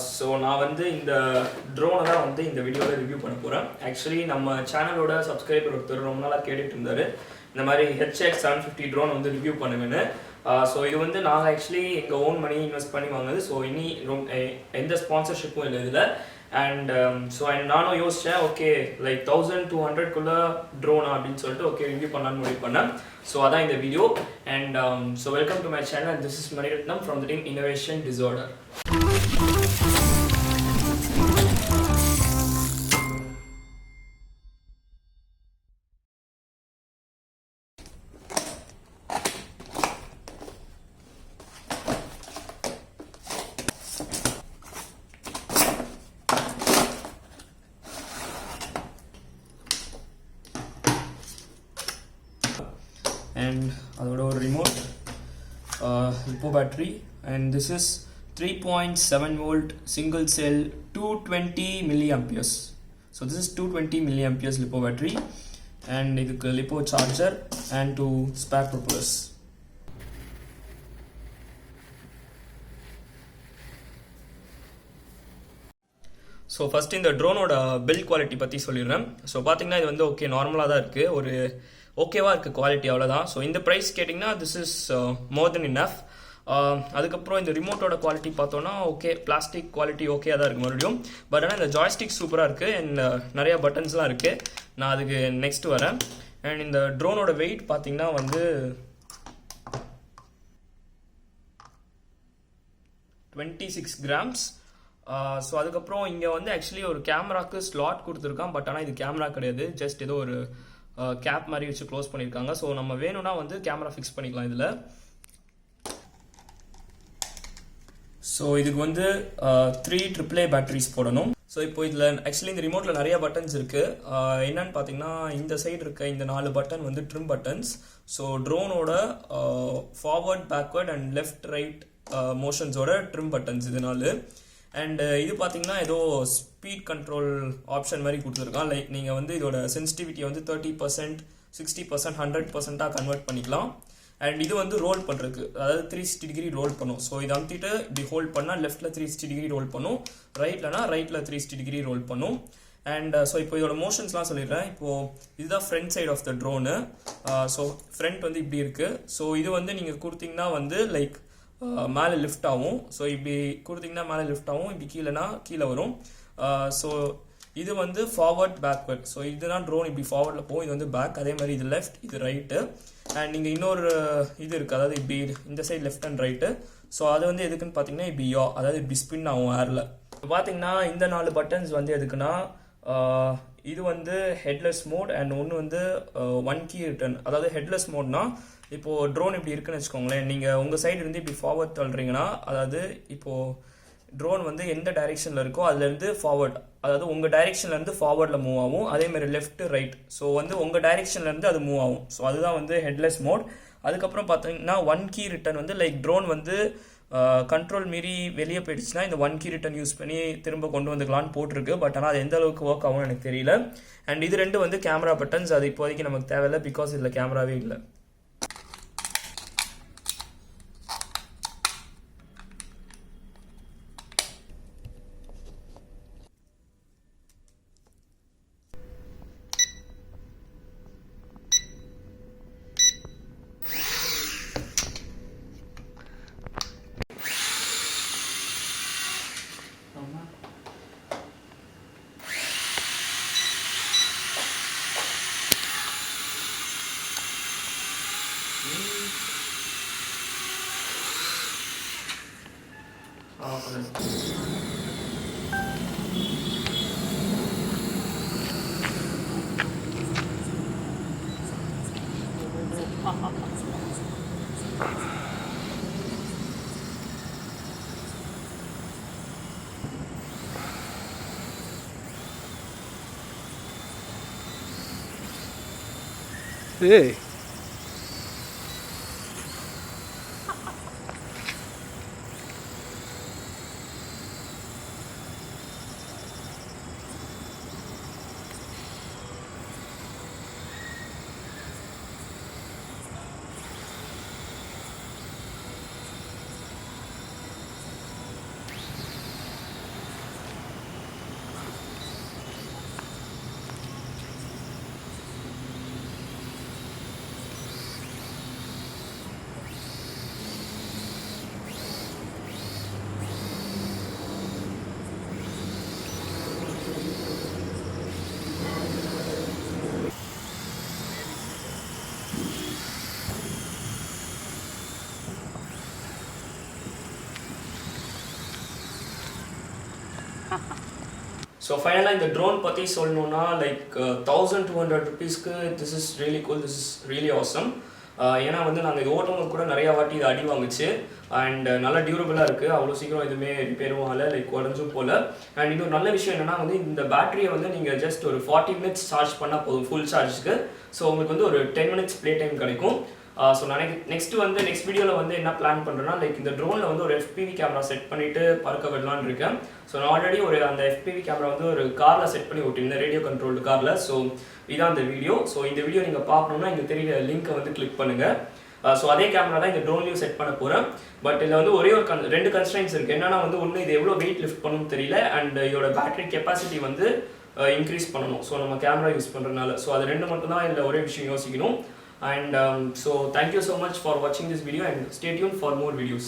So நான் வந்து இந்த ட்ரோனை தான் வந்து இந்த வீடியோவில் ரிவ்யூ பண்ண போகிறேன். ஆக்சுவலி நம்ம சேனலோட சப்ஸ்கிரைபர் ஒருத்தர் ரொம்ப நாளாக கேட்டுட்டு இருந்தார் இந்த மாதிரி HX750 ட்ரோன் வந்து ரிவ்யூ பண்ணுவேன்னு. ஸோ இது வந்து நாங்கள் ஆக்சுவலி எங்கள் ஓன் மணி இன்வெஸ்ட் பண்ணி வாங்குது. ஸோ இனி எந்த ஸ்பான்சர்ஷிப்பும் இல்லை இதில். அண்ட் ஸோ நானும் யோசித்தேன், ஓகே லைக் 1200 ட்ரோனா அப்படின்னு சொல்லிட்டு ஓகே ரிவ்யூ பண்ணலான்னு முடிவு பண்ணேன். ஸோ அதான் இந்த video. And so welcome to my channel. This is Maniratnam from the team innovation disorder. And அதோட ஒரு remote, lipo battery, and this is 3.7 volt single cell 220 milliamperes. So this is 220 milliamperes lipo battery, and இதுக்கு lipo charger and 2 spare propellers. So first இந்த ட்ரோனோட build quality பற்றி சொல்லிடுறேன். So பார்த்தீங்கன்னா இது வந்து okay நார்மலாக தான் இருக்குது, ஒரு ஓகேவாக இருக்குது குவாலிட்டி, அவ்வளோதான். ஸோ இந்த ப்ரைஸ் கேட்டிங்கன்னா this is more then enough. அதுக்கப்புறம் இந்த ரிமோட்டோட குவாலிட்டி பார்த்தோன்னா ஓகே, பிளாஸ்டிக் குவாலிட்டி ஓகே தான் இருக்குது மறுபடியும். பட் ஆனால் இந்த ஜாய்ஸ்டிக் சூப்பராக இருக்குது அண்ட் நிறையா பட்டன்ஸ்லாம் இருக்குது. நான் அதுக்கு நெக்ஸ்ட் வரேன். அண்ட் இந்த ட்ரோனோட வெயிட் பார்த்தீங்கன்னா வந்து 26 grams. ஸோ அதுக்கப்புறம் இங்கே வந்து ஆக்சுவலி ஒரு கேமராக்கு ஸ்லாட் கொடுத்துருக்கான். பட் ஆனால் இது கேமரா கிடையாது, ஜஸ்ட் ஏதோ ஒரு கேப் மாதிரி வச்சு க்ளோஸ் பண்ணியிருக்காங்க. ஸோ நம்ம வேணும்னா வந்து கேமரா ஃபிக்ஸ் பண்ணிக்கலாம் இதில். ஸோ இதுக்கு வந்து 3 AAA பேட்டரிஸ் போடணும். ஸோ இப்போ இதில் ஆக்சுவலி இந்த ரிமோட்டில் நிறைய பட்டன்ஸ் இருக்குது. என்னன்னு பார்த்தீங்கன்னா இந்த சைடு இருக்க இந்த 4 பட்டன் வந்து ட்ரிம் பட்டன்ஸ். ஸோ ட்ரோனோட forward, backward and left right மோஷன்ஸோட ட்ரிம் பட்டன்ஸ் இது 4. அண்ட் இது பார்த்தீங்கன்னா ஏதோ ஸ்பீட் கண்ட்ரோல் ஆப்ஷன் மாதிரி கொடுத்துருக்கான். லைக் நீங்கள் வந்து இதோட சென்சிட்டிவிட்டியை வந்து 30%, 60%, 100% கன்வெர்ட் பண்ணிக்கலாம். அண்ட் இது வந்து ரோல் பண்ணுறதுக்கு, அதாவது 360 டிகிரி ரோல் பண்ணும். ஸோ இதை அமுத்திட்டு இப்படி ஹோல்ட் பண்ணால் லெஃப்ட்டில் 360 டிகிரி ரோல் பண்ணும், ரைட்லனா ரைட்டில் 360 டிகிரி ரோல் பண்ணும். அண்ட் ஸோ இப்போ இதோட மோஷன்ஸ்லாம் சொல்லிடுறேன். இப்போது இதுதான் front side of the drone. So front வந்து இப்படி இருக்குது. ஸோ இது வந்து நீங்கள் கொடுத்தீங்கன்னா வந்து லைக் மேலே லிஃப்ட் ஆகும். ஸோ இப்படி கொடுத்தீங்கன்னா மேலே லிஃப்ட் ஆகும், இப்படி கீழேனா கீழே வரும். ஸோ இது வந்து ஃபார்வர்ட், பேக்வர்ட். ஸோ இதுதான் ட்ரோன் இப்படி ஃபார்வர்டில் போகும், இது வந்து பேக். அதே மாதிரி இது லெஃப்ட், இது ரைட்டு. அண்ட் நீங்கள் இன்னொரு இது இருக்குது, அதாவது இப்படி இந்த side left and right. So அது வந்து எதுக்குன்னு பார்த்தீங்கன்னா இப்படி அதாவது இப்படி ஸ்பின் ஆகும் ஏரில். பார்த்தீங்கன்னா இந்த 4 பட்டன்ஸ் வந்து எதுக்குன்னா இது வந்து ஹெட்லெஸ் மோட் அண்ட் ஒன்று வந்து 1 key ரிட்டர்ன். அதாவது ஹெட்லெஸ் மோட்னா இப்போது ட்ரோன் இப்படி இருக்குன்னு வச்சுக்கோங்களேன், நீங்கள் உங்கள் சைடு இருந்து இப்படி ஃபார்வர்ட் தள்ளுறீங்கன்னா, அதாவது இப்போது ட்ரோன் வந்து எந்த டைரெக்ஷனில் இருக்கோ அதுலேருந்து ஃபார்வர்ட், அதாவது உங்கள் டைரெக்ஷன்லேருந்து ஃபார்வர்டில் மூவ் ஆகும். அதேமாதிரி லெஃப்ட், ரைட். ஸோ வந்து உங்கள் டைரெக்ஷன்லேருந்து அது மூவ் ஆகும். ஸோ அதுதான் வந்து ஹெட்லெஸ் மோட். அதுக்கப்புறம் பார்த்தீங்கன்னா 1 key ரிட்டர்ன் வந்து லைக் ட்ரோன் வந்து கண்ட்ரோல் மீறி வெளியே போயிடுச்சுன்னா இந்த 1 key ரிட்டர்ன் யூஸ் பண்ணி திரும்ப கொண்டு வந்துக்கலான்னு போட்டிருக்கு. பட் ஆனால் அது எந்த அளவுக்கு ஒர்க் ஆகும்னு எனக்கு தெரியல. அண்ட் இது 2 வந்து கேமரா பட்டன்ஸ். அது இப்போதைக்கு நமக்கு தேவையில்லை, பிகாஸ் இதில் கேமராவே இல்லை. Hey. ஸோ ஃபைனலாக இந்த ட்ரோன் பற்றி சொல்லணுன்னா லைக் 1200 ருபீஸ்க்கு this is really cool, this is really awesome. ஏன்னா வந்து நாங்கள் இது ஓட்டும்போது கூட நிறையா வாட்டி இது அடி வாங்குச்சு அண்ட் நல்லா டியூரபிளாக இருக்குது, அவ்வளோ சீக்கிரம் எதுவுமே ரிப்பேரும் ஆகலை, லைக் உடஞ்சும் போல். அண்ட் இது ஒரு நல்ல விஷயம் என்னென்னா வந்து இந்த பேட்டரியை வந்து நீங்கள் ஜஸ்ட் ஒரு 40 மினிட்ஸ் சார்ஜ் பண்ணால் போதும் ஃபுல் சார்ஜுக்கு. ஸோ உங்களுக்கு வந்து ஒரு 10 மினிட்ஸ் ப்ளே டைம் கிடைக்கும். ஸோ நான் நெக்ஸ்ட் வீடியோவில் வந்து என்ன பிளான் பண்ணுறேன்னா லைக் இந்த ட்ரோனில் வந்து ஒரு FPV கேமரா செட் பண்ணிவிட்டு பறக்க விடலான்னு இருக்கேன். ஸோ நான் ஆல்ரெடி அந்த FPV கேமரா வந்து ஒரு காரில் செட் பண்ணி விட்டிருந்தேன், ரேடியோ கண்ட்ரோல்டு காரில். ஸோ இதான் அந்த வீடியோ. ஸோ இந்த வீடியோ நீங்கள் பார்க்கணுன்னா இங்கே தெரியல லிங்க்கை வந்து கிளிக் பண்ணுங்கள். ஸோ அதே கேமரா தான் இந்த ட்ரோன்லையும் செட் பண்ண போகிறேன். பட் இதில் வந்து ஒரே ஒரு 2 கன்ஸ்ட்ரைன்ஸ் இருக்குது. என்னன்னா வந்து ஒன்று இது எவ்வளோ வெயிட் லிஃப்ட் பண்ணணும்னு தெரியல, அண்ட் இதோட பேட்டரி கெப்பாசிட்டி வந்து இன்க்ரீஸ் பண்ணணும் ஸோ நம்ம கேமரா யூஸ் பண்ணுறதுனால. ஸோ அது 2 மட்டும் தான் இதில் ஒரே விஷயம் யோசிக்கணும். And so thank you so much for watching this video and stay tuned for more videos.